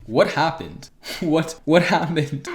What happened? What happened?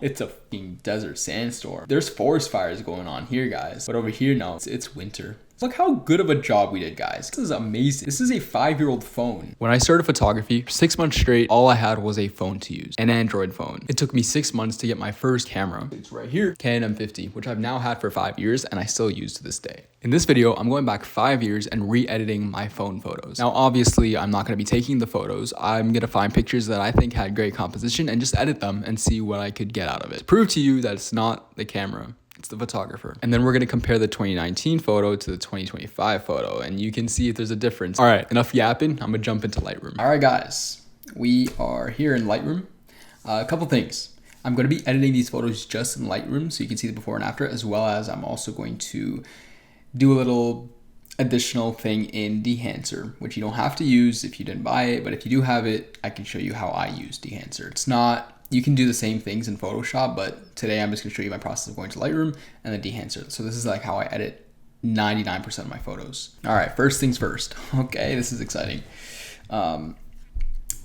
It's a fucking desert sandstorm. There's forest fires going on here, guys. But over here, no, it's winter. Look how good of a job we did, guys. This is amazing. This is a 5-year-old phone. When I started photography, for 6 months straight, all I had was a phone to use, an Android phone. It took me 6 months to get my first camera. It's right here, Canon M50, which I've now had for 5 years and I still use to this day. In this video, I'm going back 5 years and re-editing my phone photos. Now, obviously, I'm not gonna be taking the photos. I'm gonna find pictures that I think had great composition and just edit them and see what I could get out of it. To prove to you that it's not the camera, it's the photographer. And then we're gonna compare the 2019 photo to the 2025 photo, and you can see if there's a difference. All right, enough yapping, I'm gonna jump into Lightroom. All right, guys, we are here in Lightroom. A couple things. I'm gonna be editing these photos just in Lightroom so you can see the before and after, as well as I'm also going to do a little additional thing in Dehancer, which you don't have to use if you didn't buy it, but if you do have it, I can show you how I use Dehancer. It's not, you can do the same things in Photoshop, but today I'm just gonna show you my process of going to Lightroom and then Dehancer. So this is like how I edit 99% of my photos. All right, first things first. Okay, this is exciting. So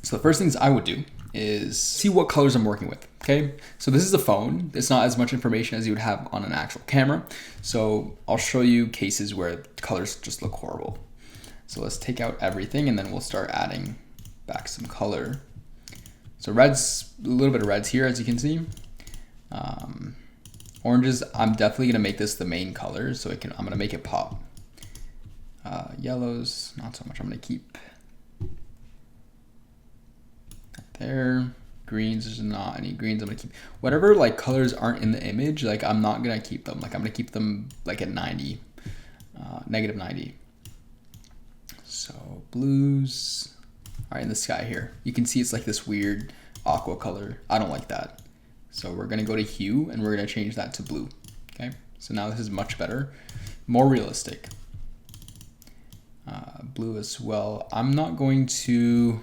the first things I would do is see what colors I'm working with, okay? So this is a phone. It's not as much information as you would have on an actual camera. So I'll show you cases where colors just look horrible. So let's take out everything and then we'll start adding back some color. So reds, a little bit of reds here, as you can see. Oranges, I'm definitely gonna make this the main color so I'm gonna make it pop. Yellows, not so much, I'm gonna keep there. Greens, there's not any greens. I'm gonna keep whatever like colors aren't in the image, like I'm not gonna keep them. Like I'm gonna keep them like at 90, negative 90. So blues. All right, in the sky here, you can see it's like this weird aqua color. I don't like that. So we're gonna go to hue and we're gonna change that to blue. Okay, so now this is much better, more realistic. Blue as well. I'm not going to,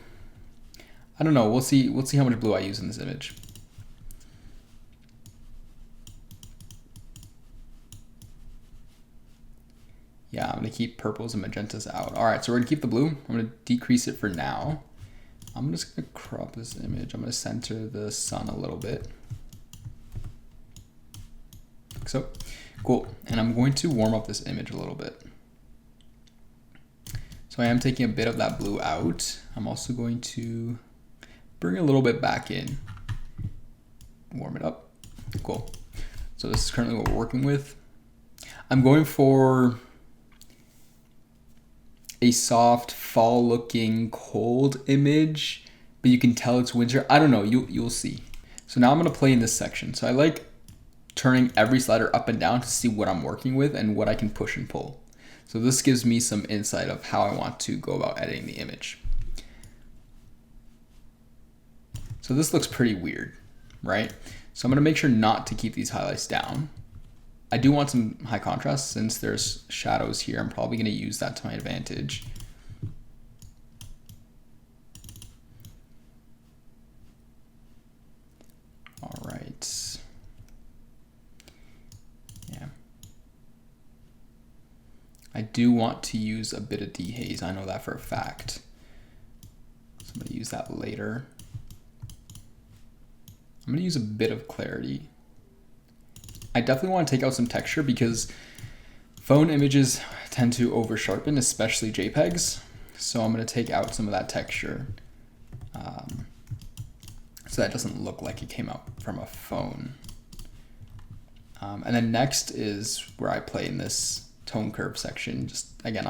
I don't know, we'll see how much blue I use in this image. Yeah, I'm gonna keep purples and magentas out. All right, so we're gonna keep the blue. I'm gonna decrease it for now. I'm just gonna crop this image. I'm gonna center the sun a little bit. Like so, cool. And I'm going to warm up this image a little bit. So I am taking a bit of that blue out. I'm also going to bring a little bit back in, warm it up. Cool. So this is currently what we're working with. I'm going for a soft fall looking cold image, but you can tell it's winter. I don't know, you'll see. So now I'm gonna play in this section. So I like turning every slider up and down to see what I'm working with and what I can push and pull. So this gives me some insight of how I want to go about editing the image. So this looks pretty weird, right? So I'm gonna make sure not to keep these highlights down. I do want some high contrast since there's shadows here. I'm probably gonna use that to my advantage. All right. Yeah. I do want to use a bit of dehaze. I know that for a fact. So I'm gonna use that later. I'm gonna use a bit of clarity. I definitely want to take out some texture because phone images tend to over sharpen, especially JPEGs. So I'm gonna take out some of that texture so that doesn't look like it came out from a phone. And then next is where I play in this tone curve section. Just again,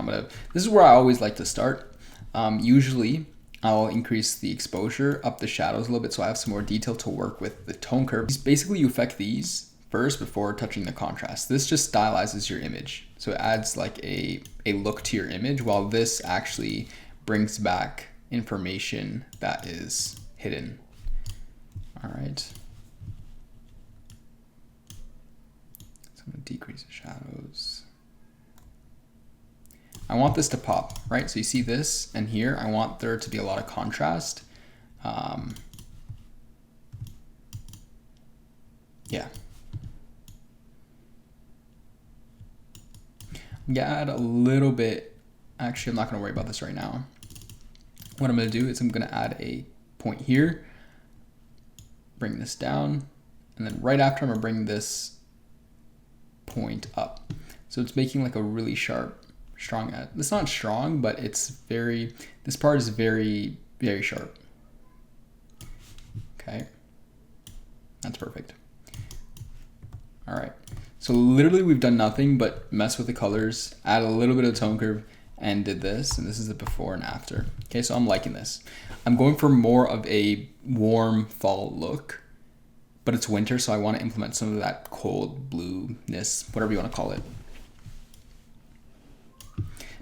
this is where I always like to start. Usually I'll increase the exposure, up the shadows a little bit so I have some more detail to work with. The tone curve, basically you affect these first before touching the contrast. This just stylizes your image. So it adds like a look to your image, while this actually brings back information that is hidden. All right. So I'm gonna decrease the shadows. I want this to pop, right? So you see this and here, I want there to be a lot of contrast. Yeah. I'm gonna add a little bit, actually I'm not gonna worry about this right now. What I'm gonna do is I'm gonna add a point here, bring this down, and then right after I'm gonna bring this point up. So it's making like a really sharp, strong edge. It's not strong, but it's very, this part is very, very sharp. Okay, that's perfect. All right, so literally we've done nothing but mess with the colors, add a little bit of tone curve, and did this, and this is the before and after. Okay, so I'm liking this. I'm going for more of a warm fall look, but it's winter, so I want to implement some of that cold blueness, whatever you want to call it.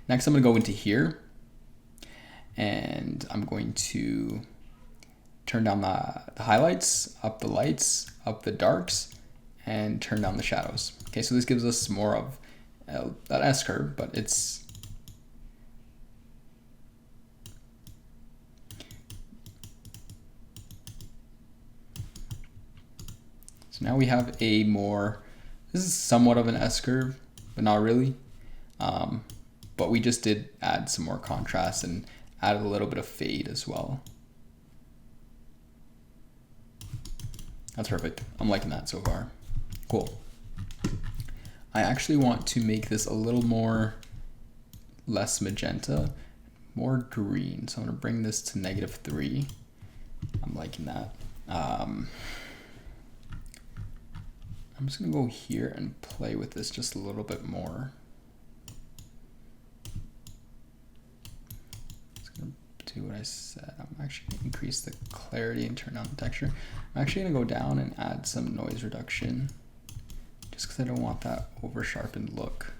Next, I'm going to go into here, and I'm going to turn down the highlights, up the lights, up the darks, and turn down the shadows. Okay, so this gives us more of that S curve, but it's so now we have a more, this is somewhat of an S curve, but not really. But we just did add some more contrast and added a little bit of fade as well. That's perfect. I'm liking that so far. Cool. I actually want to make this a little more, less magenta, more green. So I'm gonna bring this to -3. I'm liking that. I'm just gonna go here and play with this just a little bit more. Just gonna do what I said. I'm actually gonna increase the clarity and turn down the texture. I'm actually gonna go down and add some noise reduction just because I don't want that over sharpened look.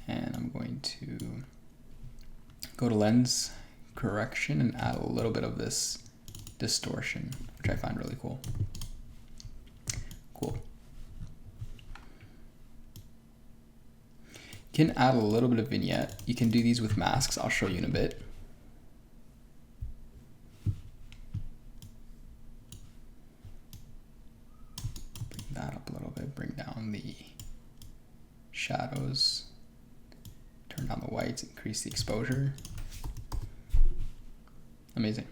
And I'm going to go to lens correction and add a little bit of this distortion, which I find really cool. Cool. You can add a little bit of vignette. You can do these with masks. I'll show you in a bit. Bring that up a little bit. Bring down the shadows. Turn down the whites. Increase the exposure. Amazing.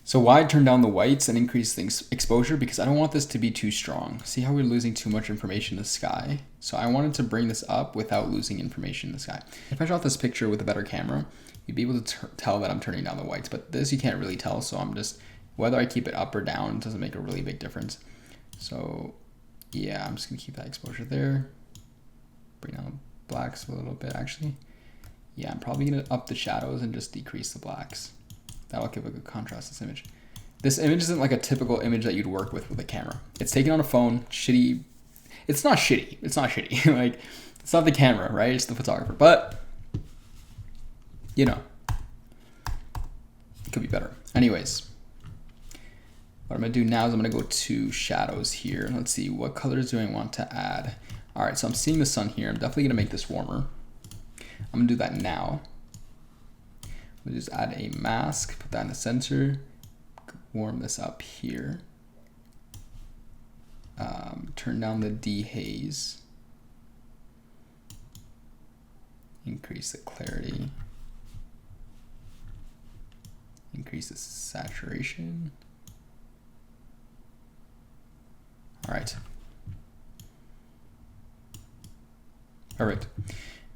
So why turn down the whites and increase the exposure? Because I don't want this to be too strong. See how we're losing too much information in the sky? So I wanted to bring this up without losing information in the sky. If I shot this picture with a better camera, you'd be able to tell that I'm turning down the whites, but this you can't really tell. So I'm just, whether I keep it up or down, it doesn't make a really big difference. So yeah, I'm just gonna keep that exposure there. Bring down the blacks a little bit actually. Yeah, I'm probably gonna up the shadows and just decrease the blacks. That'll give a good contrast to this image. This image isn't like a typical image that you'd work with a camera. It's taken on a phone, shitty. It's not shitty. It's not shitty. Like, it's not the camera, right? It's the photographer. But, you know, it could be better. Anyways, what I'm gonna do now is I'm gonna go to shadows here. Let's see, what colors do I want to add? All right, so I'm seeing the sun here. I'm definitely gonna make this warmer. I'm gonna do that now. We'll just add a mask, put that in the center, warm this up here. Turn down the dehaze. Increase the clarity. Increase the saturation. All right. Perfect.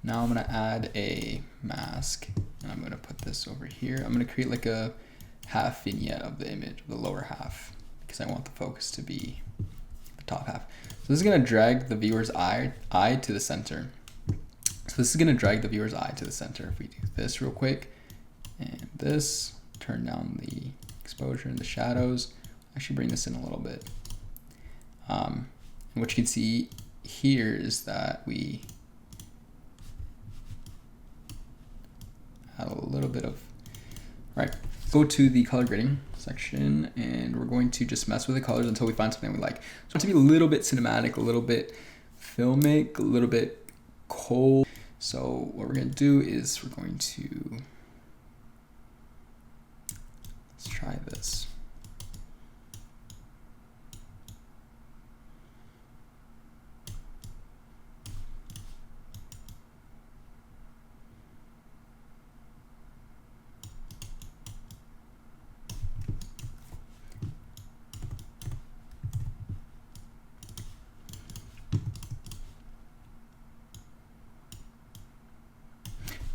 Now I'm gonna add a mask and I'm gonna put this over here. I'm gonna create like a half vignette of the image, the lower half, because I want the focus to be the top half. So this is gonna drag the viewer's eye to the center. So this is gonna drag the viewer's eye to the center. If we do this real quick, and this, turn down the exposure and the shadows, actually bring this in a little bit. And what you can see here is that we add a little bit of, right, go to the color grading section and we're going to just mess with the colors until we find something we like. So to be a little bit cinematic, a little bit filmic, a little bit cold. So what we're gonna do is we're going to, let's try this.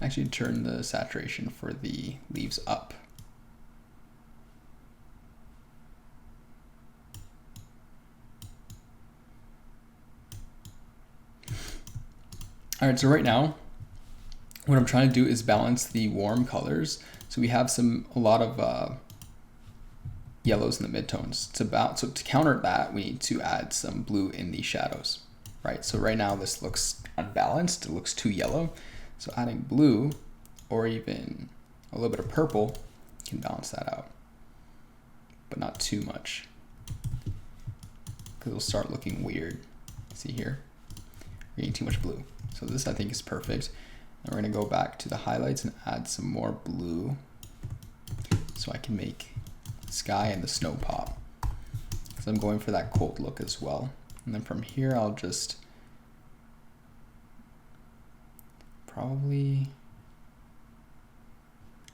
actually turn the saturation for the leaves up. All right, so right now, what I'm trying to do is balance the warm colors. So we have a lot of yellows in the midtones. So to counter that, we need to add some blue in the shadows, right? So right now this looks unbalanced, it looks too yellow. So adding blue or even a little bit of purple can balance that out, but not too much, because it'll start looking weird. See here, we're getting too much blue. So this I think is perfect. And we're gonna go back to the highlights and add some more blue so I can make the sky and the snow pop, because I'm going for that cold look as well. And then from here, I'll just probably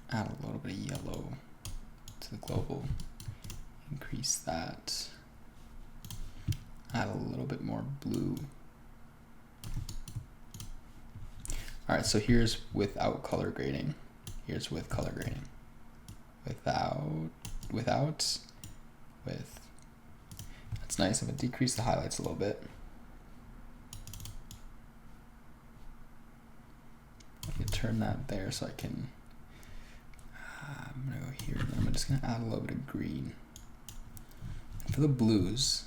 add a little bit of yellow to the global, increase that, add a little bit more blue. All right, so here's without color grading. Here's with color grading. Without, with. That's nice. I'm gonna decrease the highlights a little bit. I can turn that there so I can, I'm gonna go here, and I'm just gonna add a little bit of green. For the blues,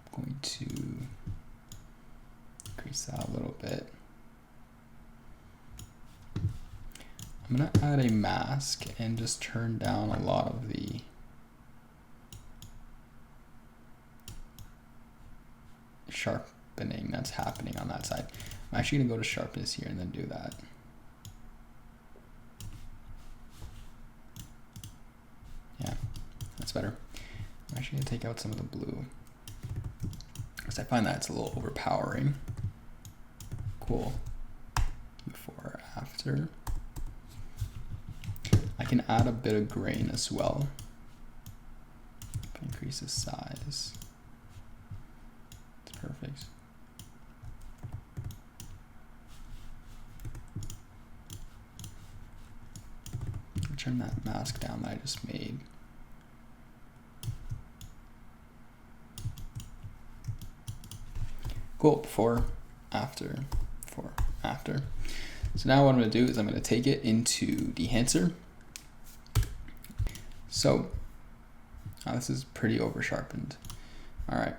I'm going to increase that a little bit. I'm gonna add a mask and just turn down a lot of the sharpening that's happening on that side. I'm actually gonna go to sharpness here and then do that. Yeah, that's better. I'm actually gonna take out some of the blue, because I find that it's a little overpowering. Cool. Before, after. I can add a bit of grain as well. Increase the size. It's perfect. Turn that mask down that I just made. Cool, before, after, before, after. So now what I'm gonna do is I'm gonna take it into Dehancer. So, this is pretty over sharpened. All right,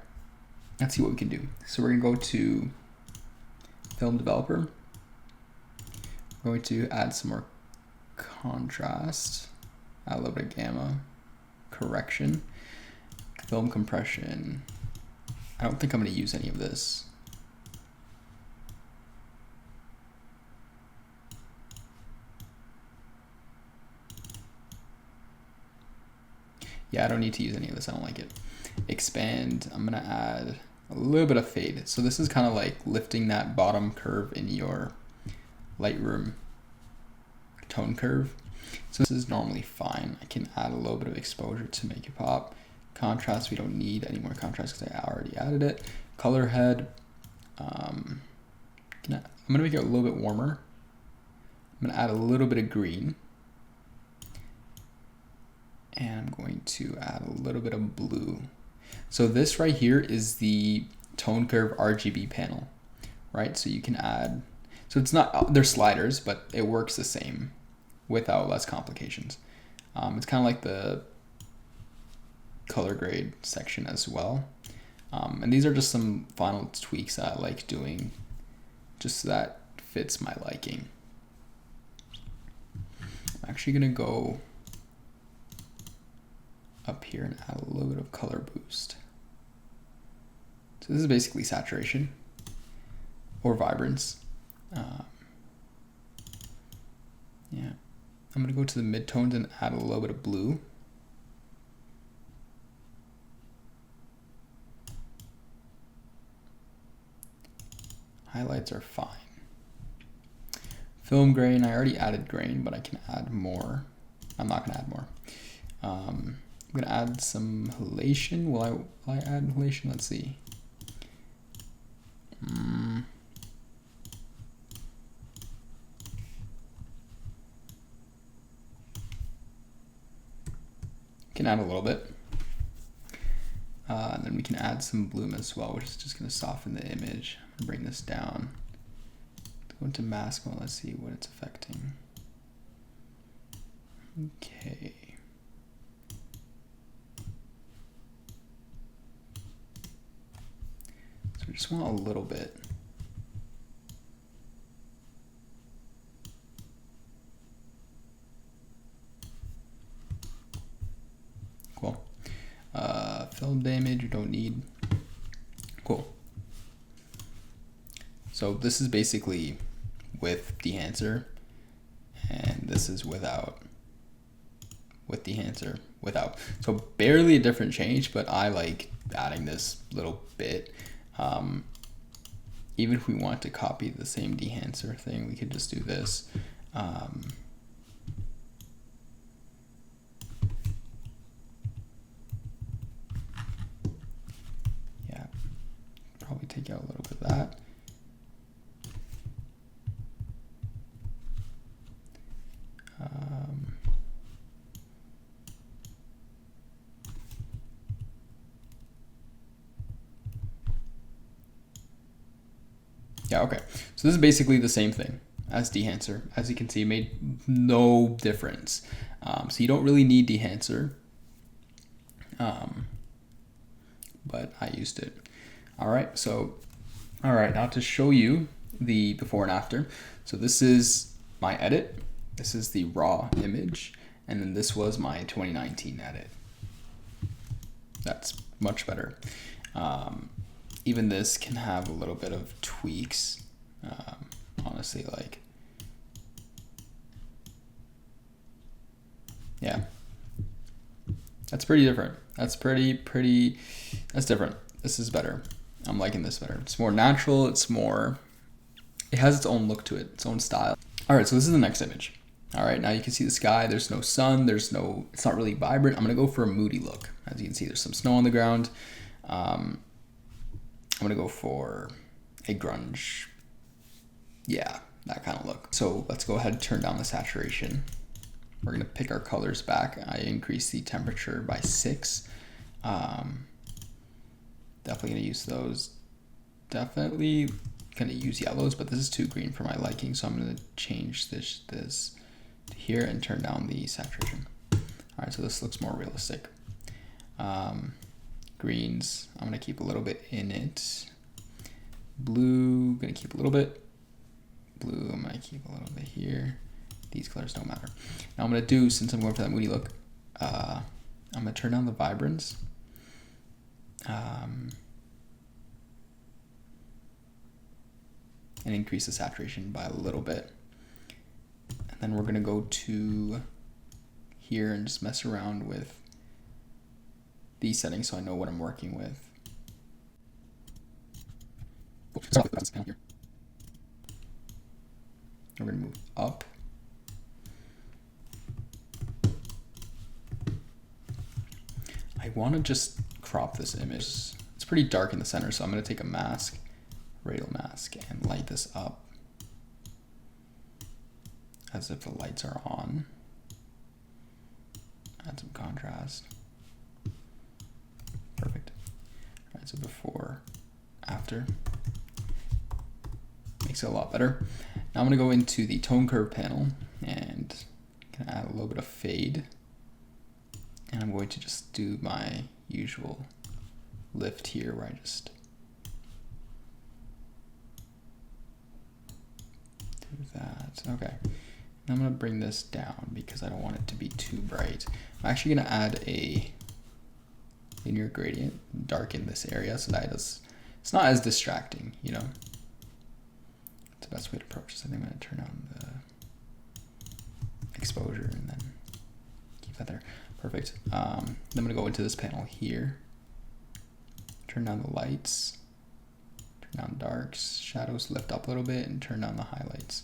let's see what we can do. So we're gonna go to Film Developer. We're going to add some more contrast, add a little bit of gamma, correction, film compression. I don't think I'm gonna use any of this. Yeah, I don't need to use any of this, I don't like it. Expand, I'm gonna add a little bit of fade. So this is kind of like lifting that bottom curve in your Lightroom tone curve. So this is normally fine. I can add a little bit of exposure to make it pop. Contrast, we don't need any more contrast because I already added it. Color head, I'm gonna make it a little bit warmer. I'm gonna add a little bit of green. And I'm going to add a little bit of blue. So this right here is the tone curve RGB panel, right? So you can add, so it's not, they're sliders, but it works the same without less complications. It's kind of like the color grade section as well. And these are just some final tweaks that I like doing, just so that fits my liking. I'm actually gonna go up here and add a little bit of color boost. So this is basically saturation or vibrance. Yeah, I'm gonna go to the midtones and add a little bit of blue. Highlights are fine. Film grain, I already added grain, but I can add more. I'm not gonna add more. I'm gonna add some halation. Will I add halation? Let's see. Can add a little bit. And then we can add some bloom as well, which is just going to soften the image. I'm going to bring this down. Go into mask mode. Let's see what it's affecting. Okay. So we just want a little bit. Cool. Film damage you don't need. Cool. So this is basically with dehancer, and this is without. With dehancer, without. So barely a different change, but I like adding this little bit. Even if we want to copy the same dehancer thing, we could just do this. Yeah, probably take out a little bit of that. Yeah, okay. So this is basically the same thing as dehancer. As you can see, it made no difference. So you don't really need dehancer, but I used it. All right, now to show you the before and after. So this is my edit. This is the raw image. And then this was my 2019 edit. That's much better. Even this can have a little bit of tweaks. Honestly, like, yeah, that's pretty different. That's that's different. This is better. I'm liking this better. It's more natural. It has its own look to it, its own style. All right, so this is the next image. All right, now you can see the sky. There's no sun. it's not really vibrant. I'm gonna go for a moody look. As you can see, there's some snow on the ground. I'm gonna go for a grunge, yeah, that kind of look. So let's go ahead and turn down the saturation. We're gonna pick our colors back. I increased the temperature by 6. Definitely gonna use those. Definitely gonna use yellows, but this is too green for my liking, so I'm gonna change this to here and turn down the saturation. All right, so this looks more realistic. Greens, I'm gonna keep a little bit in it. Blue, gonna keep a little bit. Blue, I'm gonna keep a little bit here. These colors don't matter. Now I'm gonna do, since I'm going for that moody look, I'm gonna turn down the vibrance. And increase the saturation by a little bit. And then we're gonna go to here and just mess around with these settings so I know what I'm working with. We're gonna move up. I wanna just crop this image. It's pretty dark in the center, so I'm gonna take a mask, radial mask, and light this up as if the lights are on. Add some contrast. Perfect. All right, so before, after. Makes it a lot better. Now I'm gonna go into the tone curve panel and gonna add a little bit of fade. And I'm going to just do my usual lift here where I just do that. Okay. And I'm gonna bring this down because I don't want it to be too bright. I'm actually gonna add a linear gradient, darken this area so that it's not as distracting, you know? It's the best way to approach this. I think I'm gonna turn on the exposure and then keep that there. Perfect. Then I'm gonna go into this panel here, turn down the lights, turn down darks, shadows lift up a little bit, and turn down the highlights.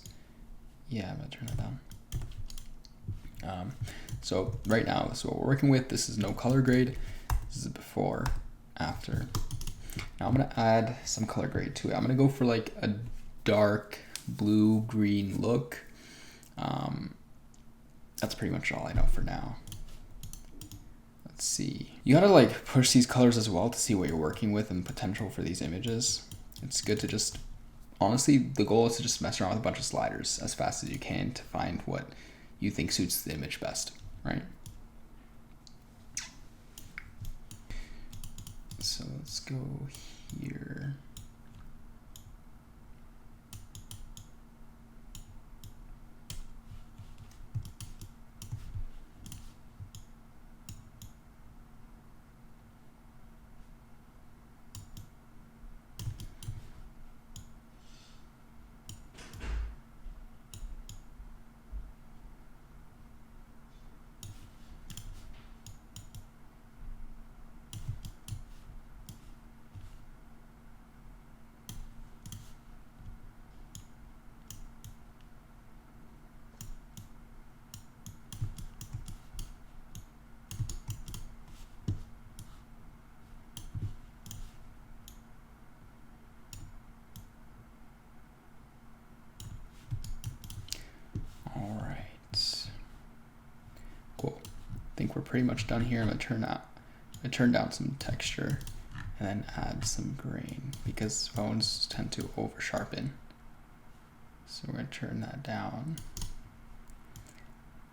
Yeah, I'm gonna turn that down. So right now, this is what we're working with. This is no color grade. This is before, after. Now I'm gonna add some color grade to it. I'm gonna go for like a dark blue-green look. That's pretty much all I know for now. Let's see. You gotta like push these colors as well to see what you're working with and potential for these images. It's good to just, honestly, the goal is to just mess around with a bunch of sliders as fast as you can to find what you think suits the image best, right? So let's go here. All right. Cool. I think we're pretty much done here. I'm gonna turn down some texture and then add some grain because phones tend to over sharpen. So we're gonna turn that down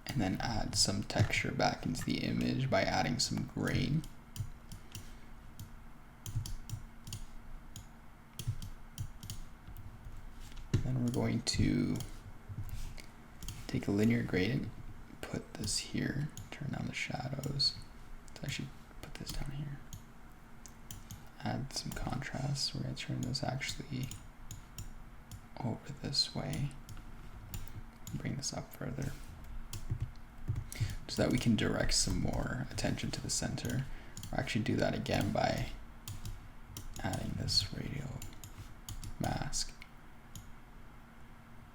and then add some texture back into the image by adding some grain. Then we're going to take a linear gradient, put this here, turn down the shadows. Let's actually put this down here. Add some contrast. We're going to turn this actually over this way. Bring this up further so that we can direct some more attention to the center. We'll actually do that again by adding this radial mask,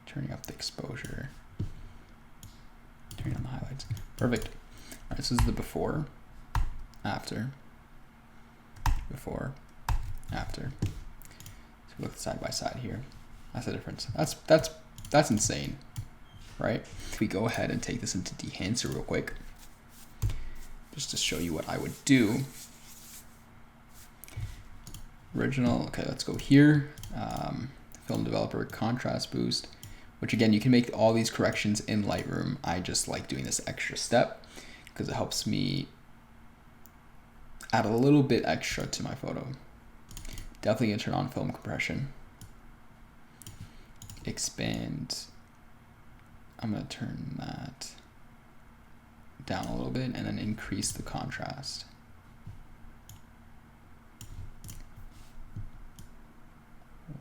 turning up the exposure, turning on the highlights. Perfect. All right, this is the before, after, before, after. So we look side by side here. That's the difference. That's insane, right? If we go ahead and take this into Dehancer real quick, just to show you what I would do. Original, okay, let's go here. Film developer, contrast boost, which again, you can make all these corrections in Lightroom. I just like doing this extra step because it helps me add a little bit extra to my photo. Definitely gonna turn on film compression. Expand. I'm gonna turn that down a little bit and then increase the contrast.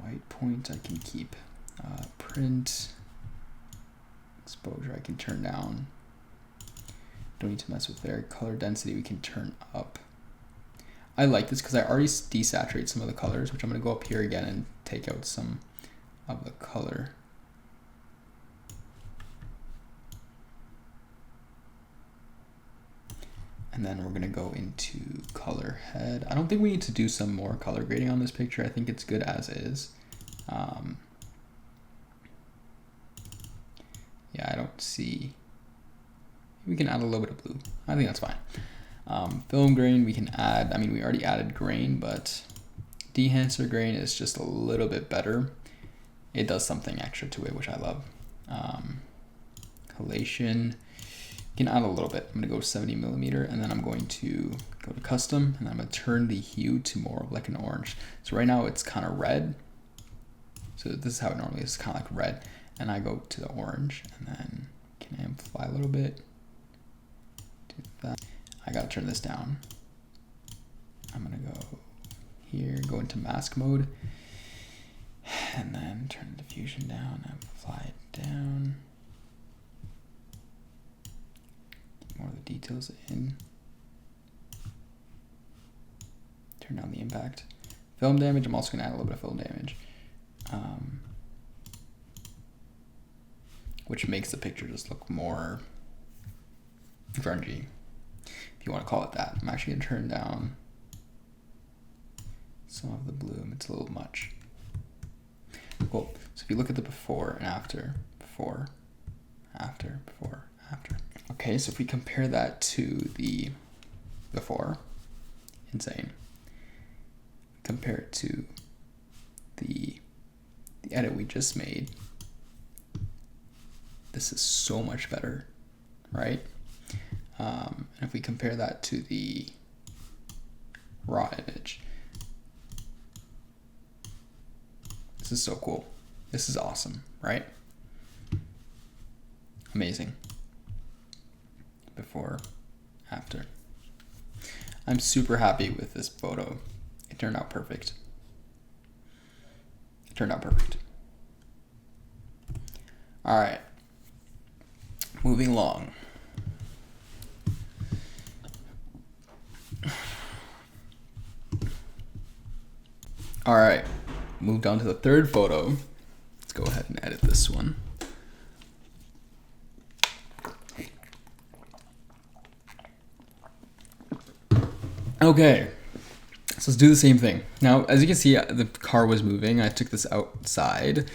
White point I can keep. Print. Exposure I can turn down. Don't need to mess with there. Color density we can turn up. I like this because I already desaturate some of the colors, which I'm going to go up here again and take out some of the color. And then we're going to go into color head. I don't think we need to do some more color grading on this picture. I think it's good as is. Yeah, I don't see. We can add a little bit of blue. I think that's fine. Film grain we can add. I mean, we already added grain, but Dehancer grain is just a little bit better. It does something extra to it, which I love. Halation, you can add a little bit. I'm gonna go 70 millimeter, and then I'm going to go to custom, and I'm gonna turn the hue to more of like an orange. So right now it's kind of red. So this is how it normally is, kind of like red. And I go to the orange, and then can amplify a little bit. Do that. I gotta turn this down. I'm gonna go here, go into mask mode, and then turn the diffusion down, amplify it down. Get more of the details in. Turn down the impact. Film damage, I'm also gonna add a little bit of film damage. Which makes the picture just look more grungy, if you want to call it that. I'm actually gonna turn down some of the bloom. It's a little much. Cool. So if you look at the before and after, before, after, before, after. Okay, so if we compare that to the before. Insane. Compare it to the edit we just made. This is so much better, right? And if we compare that to the raw image, this is so cool. This is awesome, right? Amazing. Before, after. I'm super happy with this photo. It turned out perfect. It turned out perfect. All right. Moving along. All right. Moved on to the third photo. Let's go ahead and edit this one. Okay, so let's do the same thing. Now, as you can see, the car was moving. I took this outside.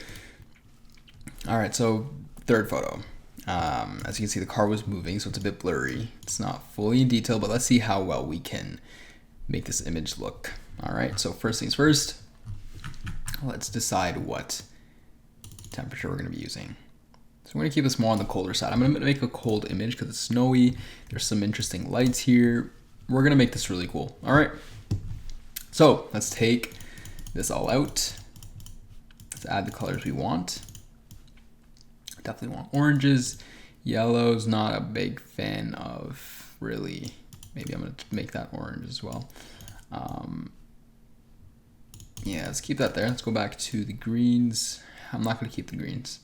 All right, so third photo. As you can see, the car was moving, so it's a bit blurry. It's not fully in detail, but let's see how well we can make this image look. All right, so first things first, let's decide what temperature we're gonna be using. So we're gonna keep this more on the colder side. I'm gonna make a cold image because it's snowy. There's some interesting lights here. We're gonna make this really cool. All right. So let's take this all out. Let's add the colors we want. Definitely want oranges. Yellow's not a big fan of, really. Maybe I'm gonna make that orange as well. Yeah, let's keep that there. Let's go back to the greens. I'm not gonna keep the greens.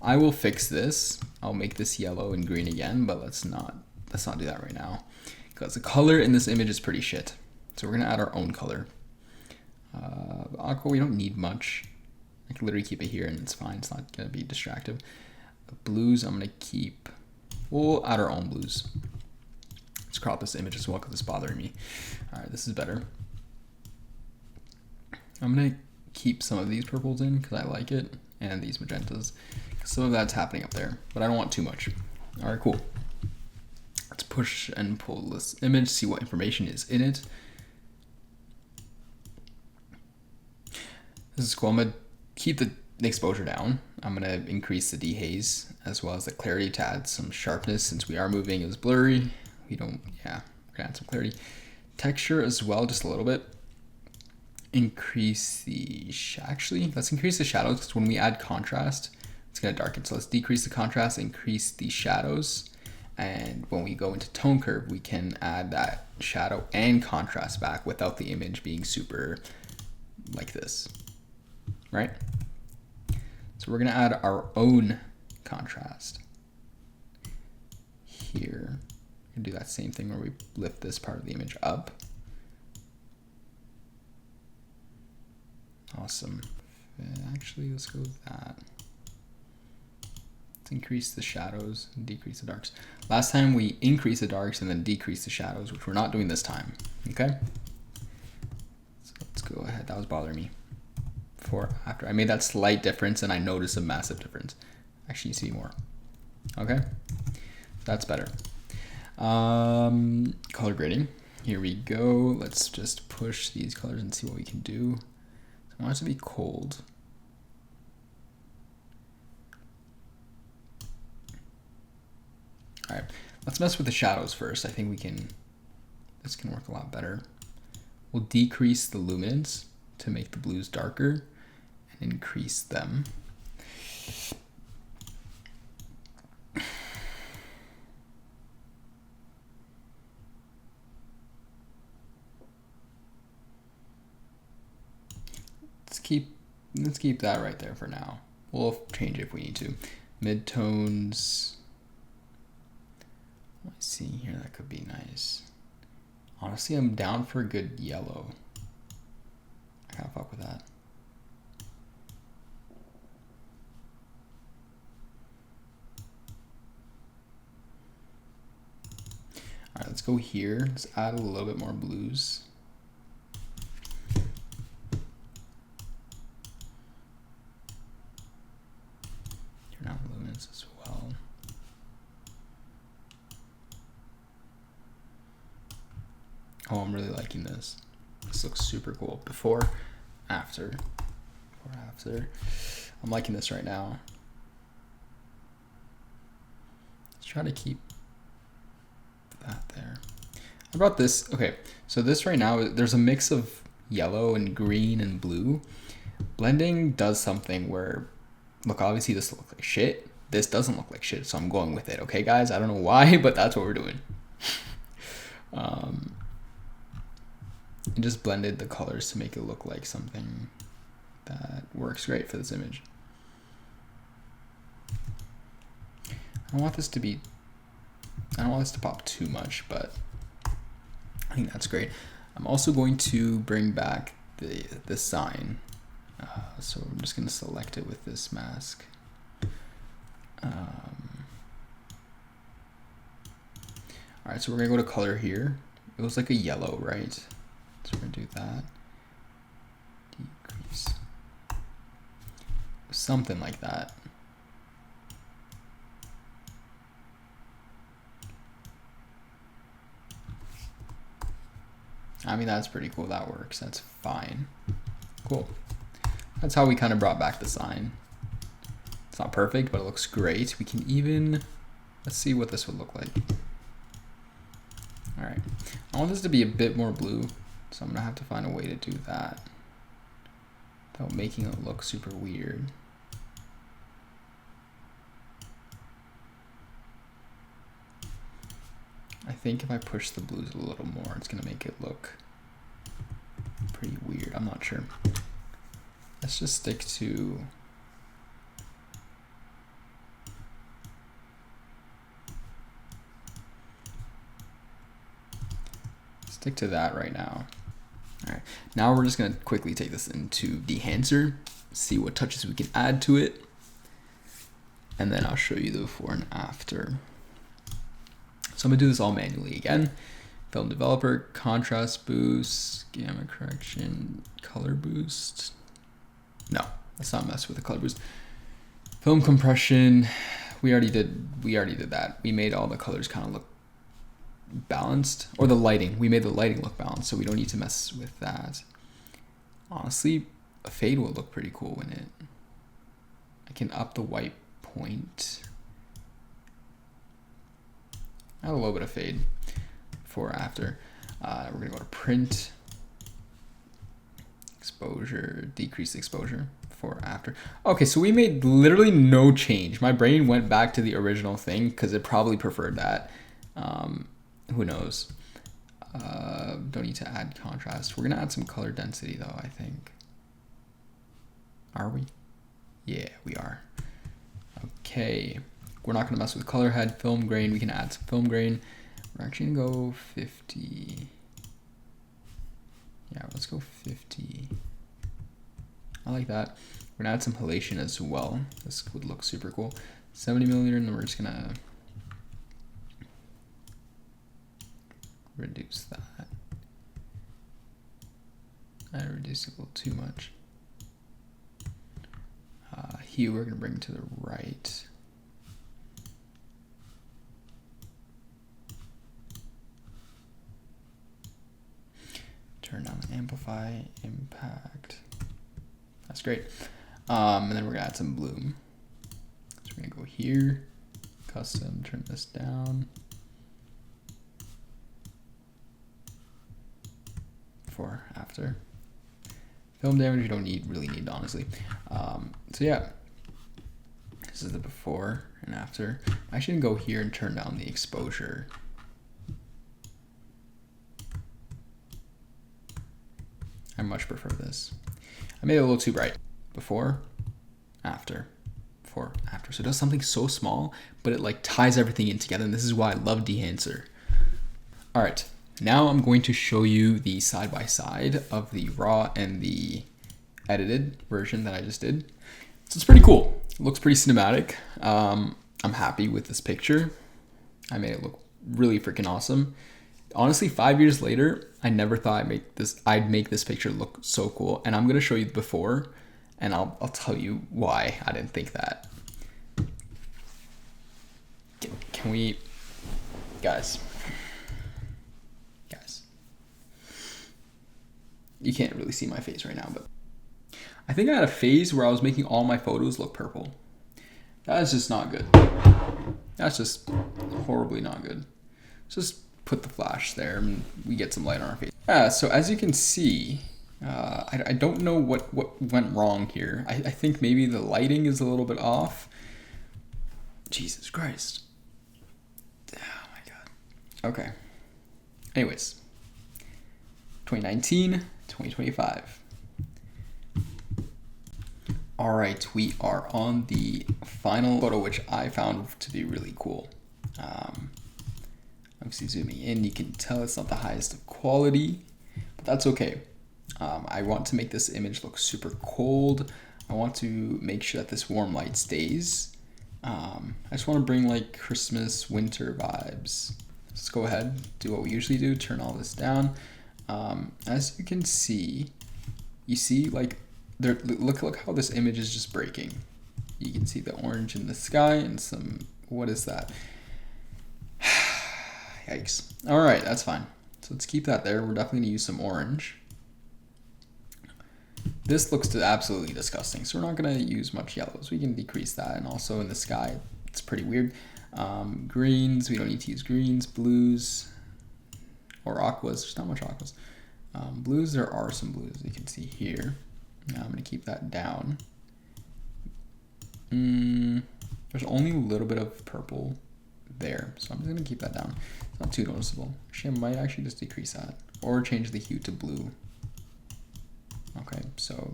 I will fix this. I'll make this yellow and green again, but let's not do that right now, because the color in this image is pretty shit. So we're gonna add our own color. Aqua, we don't need much. I can literally keep it here and it's fine. It's not gonna be distractive. The blues, I'm gonna keep, we'll add our own blues. Let's crop this image as well because it's bothering me. All right, this is better. I'm gonna keep some of these purples in because I like it, and these magentas. Some of that's happening up there, but I don't want too much. All right, cool. Let's push and pull this image, see what information is in it. This is cool. I'm gonna keep the exposure down. I'm gonna increase the dehaze as well as the clarity to add some sharpness. Since we are moving, it was blurry. We're gonna add some clarity. Texture as well, just a little bit. Increase the, actually, let's increase the shadows because when we add contrast, it's gonna darken. So let's decrease the contrast, increase the shadows. And when we go into tone curve, we can add that shadow and contrast back without the image being super like this, right? So we're gonna add our own contrast here and do that same thing where we lift this part of the image up. Awesome. Actually, let's go with that. Let's increase the shadows and decrease the darks. Last time we increased the darks and then decreased the shadows, which we're not doing this time, okay? So let's go ahead, that was bothering me. Before, after, I made that slight difference and I noticed a massive difference. Actually, you see more, okay? So that's better. Color grading, here we go. Let's just push these colors and see what we can do. I want it to be cold. All right, let's mess with the shadows first. I think this can work a lot better. We'll decrease the luminance to make the blues darker and increase them. Let's keep that right there for now. We'll change it if we need to. Midtones. Let's see here, that could be nice. Honestly, I'm down for a good yellow. I kind of fuck with that. All right, let's go here. Let's add a little bit more blues. Turn out luminance as well. Oh, I'm really liking this. This looks super cool. Before, after. Before, after. I'm liking this right now. Let's try to keep that there. I brought this. Okay, so this right now, there's a mix of yellow and green and blue. Blending does something where, look, obviously this looks like shit. This doesn't look like shit, so I'm going with it. Okay, guys? I don't know why, but that's what we're doing. And just blended the colors to make it look like something that works great for this image. I don't want this to pop too much, but I think that's great. I'm also going to bring back the sign. So I'm just going to select it with this mask. All right, so we're going to go to color here. It was like a yellow, right? So we're going to do that. Decrease. Something like that. I mean, that's pretty cool. That works. That's fine. Cool. That's how we kind of brought back the sign. It's not perfect, but it looks great. We can even, let's see what this would look like. All right. I want this to be a bit more blue, so I'm gonna have to find a way to do that without making it look super weird. I think if I push the blues a little more, it's gonna make it look pretty weird. I'm not sure. Let's just stick to that right now. All right, now we're just gonna quickly take this into Dehancer, see what touches we can add to it, and then I'll show you the before and after. So I'm gonna do this all manually again. Film developer, contrast boost, gamma correction, color boost. No, let's not mess with the color boost. Film compression, we already did that. We made all the colors kind of look balanced, or the lighting. We made the lighting look balanced, so we don't need to mess with that. Honestly, a fade will look pretty cool in it. I can up the white point. Add a little bit of fade before or after. We're gonna go to print, exposure, decrease exposure, before or after. Okay, so we made literally no change. My brain went back to the original thing because it probably preferred that. Who knows? Don't need to add contrast. We're gonna add some color density though, I think. Are we? Yeah, we are. Okay. We're not gonna mess with color head. Film grain, we can add some film grain. We're actually gonna go 50. Yeah, let's go 50. I like that. We're gonna add some halation as well. This would look super cool. 70 millimeter, and then we're just gonna reduce that. I reduced it a little too much. Hue we're gonna bring to the right. Turn down the amplify, impact. That's great. And then we're gonna add some bloom. So we're gonna go here, custom, turn this down. Before, after. Film damage you don't really need, honestly. So yeah, this is the before and after. I should go here and turn down the exposure. I much prefer this. I made it a little too bright. Before, after, before, after. So it does something so small, but it like ties everything in together. And this is why I love Dehancer. All right, now I'm going to show you the side-by-side of the raw and the edited version that I just did. So it's pretty cool. It looks pretty cinematic. I'm happy with this picture. I made it look really freaking awesome. Honestly, 5 years later, I never thought I'd make this picture look so cool. And I'm gonna show you the before, and I'll tell you why I didn't think that. Can we, guys, You can't really see my face right now, but I think I had a phase where I was making all my photos look purple. That's just not good. That's just horribly not good. Just put the flash there and we get some light on our face. Yeah, so as you can see, I don't know what went wrong here. I think maybe the lighting is a little bit off. Jesus Christ. Oh my God. Okay. Anyways, 2019, 2025. All right, we are on the final photo, which I found to be really cool. Obviously zooming in, you can tell it's not the highest of quality, but that's okay. I want to make this image look super cold. I want to make sure that this warm light stays. I just want to bring like Christmas, winter vibes. Let's go ahead, do what we usually do, turn all this down. As you can see, you see like, look how this image is just breaking. You can see the orange in the sky and some, what is that? Yikes. All right, that's fine. So let's keep that there. We're definitely gonna use some orange. This looks absolutely disgusting, so we're not gonna use much yellows. We can decrease that, and also in the sky, it's pretty weird. Greens, we don't need to use greens. Blues, or aquas, there's not much aquas. Blues, there are some blues, you can see here. Now I'm gonna keep that down. There's only a little bit of purple there, so I'm just gonna keep that down. It's not too noticeable. Actually, I might actually just decrease that, or change the hue to blue. Okay, so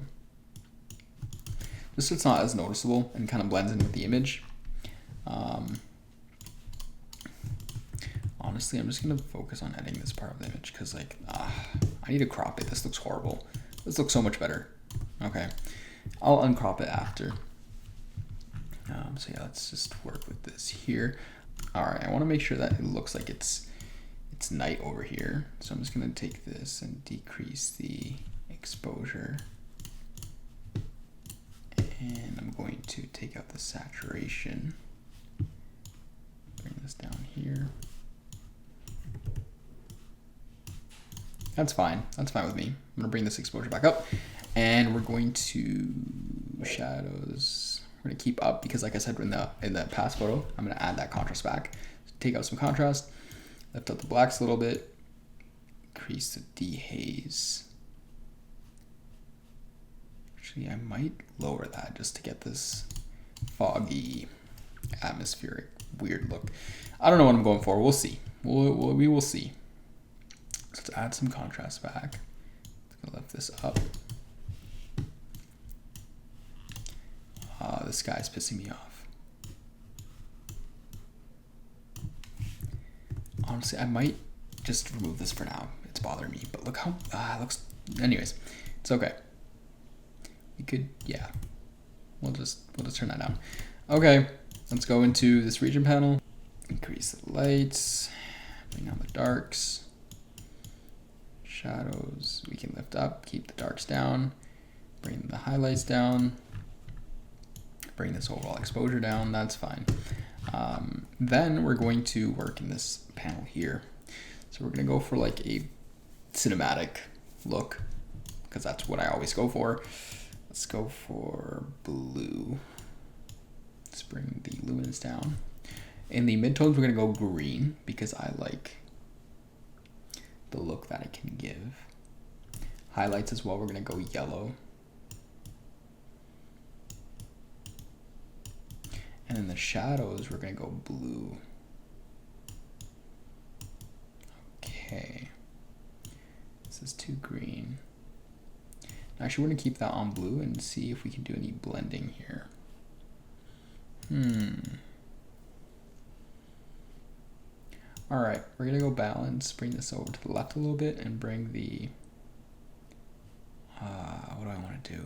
just so it's not as noticeable and kind of blends in with the image. Honestly, I'm just gonna focus on editing this part of the image because like, I need to crop it. This looks horrible. This looks so much better. Okay, I'll uncrop it after. So yeah, let's just work with this here. All right, I want to make sure that it looks like it's night over here. So I'm just gonna take this and decrease the exposure. And I'm going to take out the saturation. Bring this down here. That's fine. That's fine with me. I'm gonna bring this exposure back up, and we're going to shadows. We're gonna keep up because, like I said in the past photo, I'm gonna add that contrast back. Take out some contrast, lift up the blacks a little bit, increase the dehaze. Actually, I might lower that just to get this foggy, atmospheric, weird look. I don't know what I'm going for. We'll see. We will see. So let's add some contrast back. Let's go lift this up. This guy's pissing me off. Honestly, I might just remove this for now. It's bothering me, but look how it looks. Anyways, it's okay. We could, yeah. We'll just turn that down. Okay, let's go into this region panel. Increase the lights. Bring down the darks. Shadows, we can lift up, keep the darks down, bring the highlights down, bring this overall exposure down, that's fine. Then we're going to work in this panel here. So we're gonna go for like a cinematic look, because that's what I always go for. Let's go for blue. Let's bring the luminance down. In the midtones, we're gonna go green, because I like the look that it can give. Highlights as well, we're gonna go yellow. And in the shadows, we're gonna go blue. Okay. This is too green. Actually, we're gonna keep that on blue and see if we can do any blending here. All right, we're gonna go balance, bring this over to the left a little bit and bring the, what do I wanna do?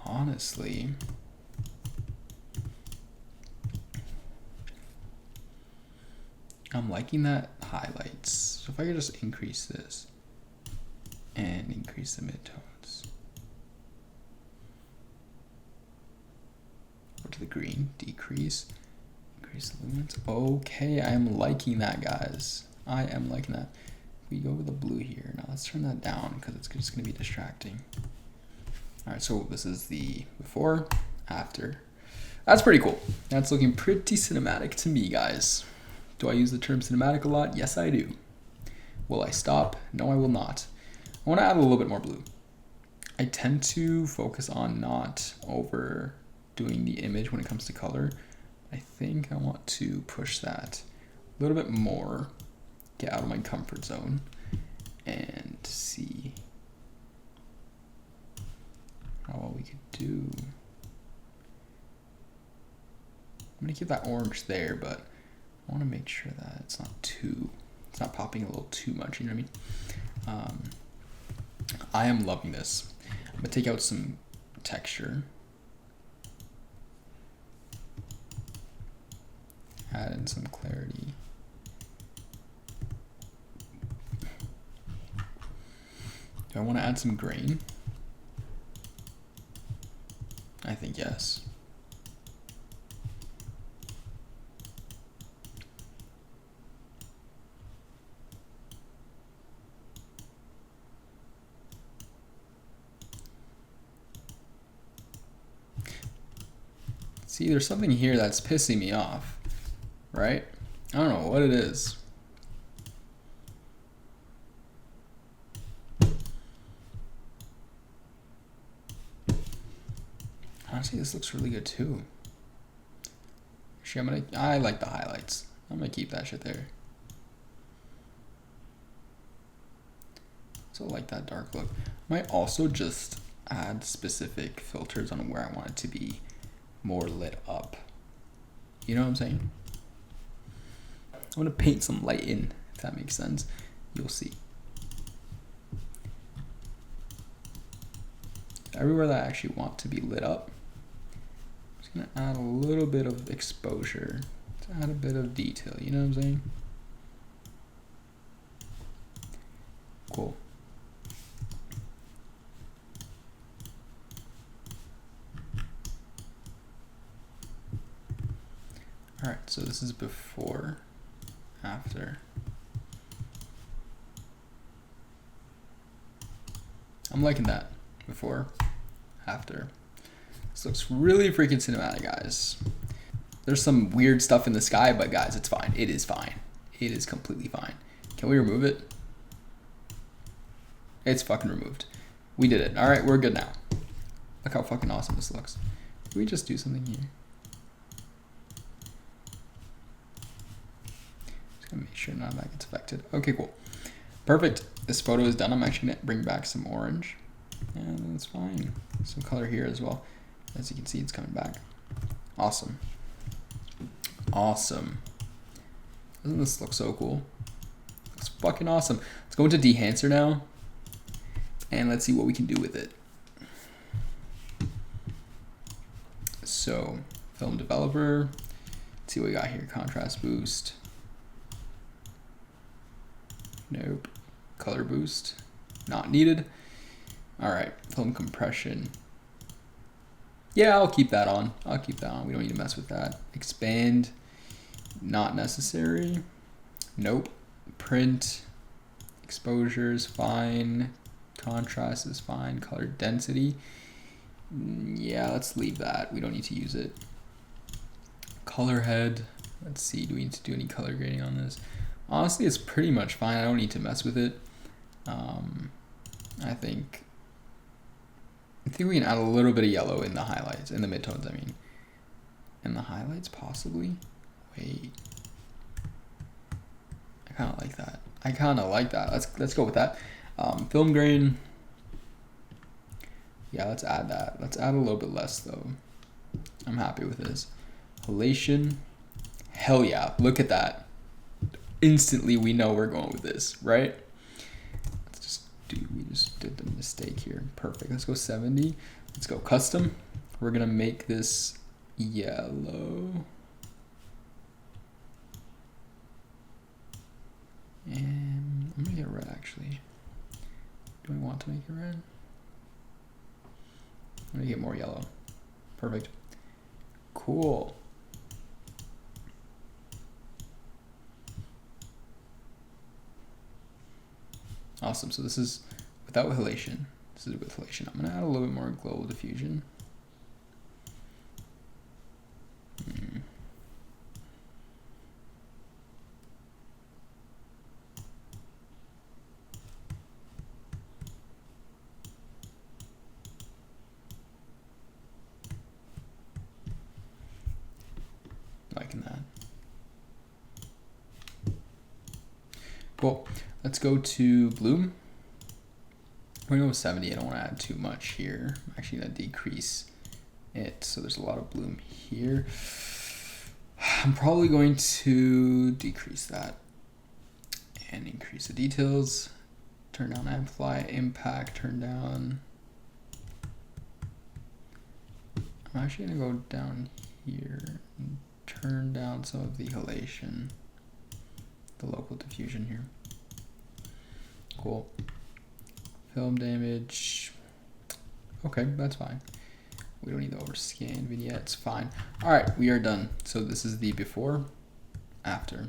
Honestly, I'm liking that highlights. So if I could just increase this and increase the midtones. Go to the green, decrease, increase the luminance. Okay, I'm liking that, guys. I am liking that. We go with the blue here. Now let's turn that down because it's just gonna be distracting. All right, so this is the before, after. That's pretty cool. That's looking pretty cinematic to me, guys. Do I use the term cinematic a lot? Yes, I do. Will I stop? No, I will not. I want to add a little bit more blue. I tend to focus on not overdoing the image when it comes to color. I think I want to push that a little bit more, get out of my comfort zone, and see how well we could do. I'm gonna keep that orange there, but I want to make sure that it's not popping a little too much, you know what I mean? I am loving this. I'm gonna take out some texture, add in some clarity. Do I want to add some grain? I think yes. See, there's something here that's pissing me off, right? I don't know what it is. Honestly, this looks really good too. Actually, I like the highlights. I'm gonna keep that shit there. So I like that dark look. Might also just add specific filters on where I want it to be more lit up. You know what I'm saying? I'm gonna paint some light in, if that makes sense. You'll see. Everywhere that I actually want to be lit up, I'm just gonna add a little bit of exposure to add a bit of detail, you know what I'm saying? Cool. All right, so this is before, after. I'm liking that. Before, after. This looks really freaking cinematic, guys. There's some weird stuff in the sky, but guys, it's fine. It is fine. It is completely fine. Can we remove it? It's fucking removed. We did it. All right, we're good now. Look how fucking awesome this looks. Can we just do something here? Make sure none of that gets affected. Okay, cool. Perfect. This photo is done. I'm actually gonna bring back some orange. And that's fine. Some color here as well. As you can see, it's coming back. Awesome. Awesome. Doesn't this look so cool? It's fucking awesome. Let's go into Dehancer now. And let's see what we can do with it. So, film developer. Let's see what we got here. Contrast boost. Nope. Color boost. Not needed. All right. Film compression. Yeah, I'll keep that on. I'll keep that on. We don't need to mess with that. Expand. Not necessary. Nope. Print. Exposure is fine. Contrast is fine. Color density. Yeah, let's leave that. We don't need to use it. Color head. Let's see. Do we need to do any color grading on this? Honestly, it's pretty much fine. I don't need to mess with it. I think we can add a little bit of yellow in the highlights, in the midtones, I mean. In the highlights, possibly? Wait. I kind of like that. I kind of like that. Let's go with that. Film grain. Yeah, let's add that. Let's add a little bit less, though. I'm happy with this. Halation. Hell yeah. Look at that. Instantly, we know we're going with this, right? We just did the mistake here. Perfect. Let's go 70. Let's go custom. We're gonna make this yellow. And I'm gonna get red actually. Do I want to make it red? I'm gonna get more yellow. Perfect. Cool. Awesome. So this is without halation. This is with halation. I'm gonna add a little bit more global diffusion. Liking that. Cool. Let's go to bloom. We're gonna go with 70. I don't want to add too much here. I'm actually gonna decrease it. So there's a lot of bloom here. I'm probably going to decrease that and increase the details. Turn down amplify, impact, turn down. I'm actually gonna go down here and turn down some of the halation, the local diffusion here. Cool. Film damage. Okay, that's fine. We don't need the overscan vignettes. Fine. All right, we are done. So this is the before, after.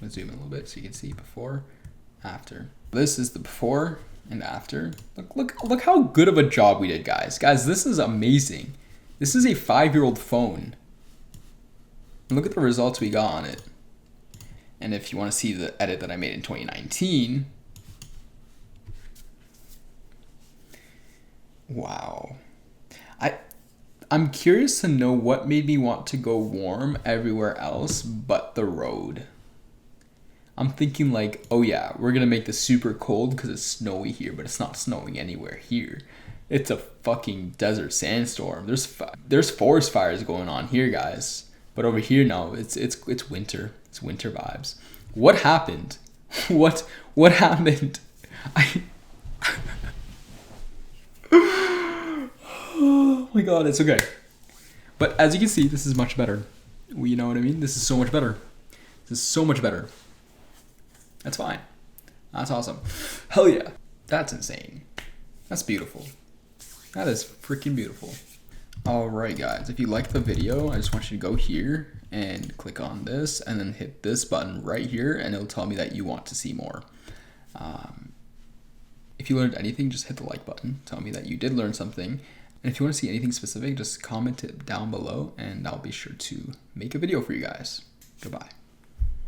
Let's zoom in a little bit so you can see before, after. This is the before and after. Look how good of a job we did, guys. Guys, this is amazing. This is a 5-year-old phone. Look at the results we got on it. And if you want to see the edit that I made in 2019, wow. I'm curious to know what made me want to go warm everywhere else but the road. I'm thinking like, oh yeah, we're gonna make this super cold because it's snowy here, but it's not snowing anywhere here. It's a fucking desert sandstorm. There's forest fires going on here, guys. But over here, no, it's winter. It's winter vibes. What happened? What happened? Oh my god, it's okay. But as you can see, this is much better. You know what I mean? This is so much better. This is so much better. That's fine. That's awesome. Hell yeah. That's insane. That's beautiful. That is freaking beautiful. Alright guys, if you liked the video, I just want you to go here and click on this and then hit this button right here and it'll tell me that you want to see more. If you learned anything, just hit the like button. Tell me that you did learn something. And if you want to see anything specific, just comment it down below and I'll be sure to make a video for you guys. Goodbye.